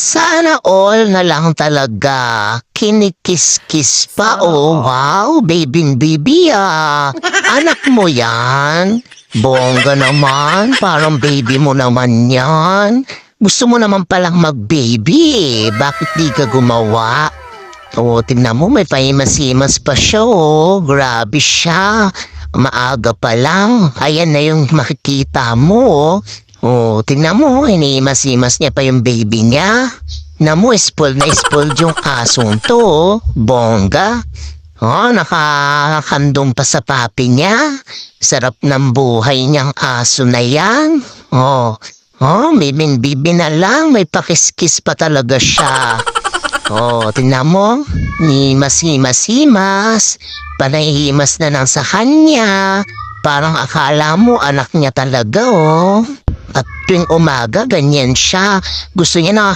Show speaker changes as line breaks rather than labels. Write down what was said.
Sana all na lang talaga. Kinikis-kis pa, oh wow, baby Anak mo yan? Bongga naman, parang baby mo naman yan. Gusto mo naman palang mag-baby eh. Bakit di ka gumawa? Oo, tingnan mo, may pahimas-himas pa siya, oh. Grabe siya. Maaga pa lang. Ayan na yung makikita mo, oh. Oh, tingnan mo, inihimas-himas niya pa yung baby niya. Namu, spoiled na spoiled yung asong to, oh. Bongga. Oh, nakakandong pa sa papi niya. Sarap ng buhay niyang aso na yan. Oh, bibi na lang, may pakiskis pa talaga siya. Oh, tingnan mo, himas-himas-himas, panahihimas na lang sa kanya. Parang akala mo anak niya talaga, oh. At tuwing umaga, ganyan siya. Gusto niya na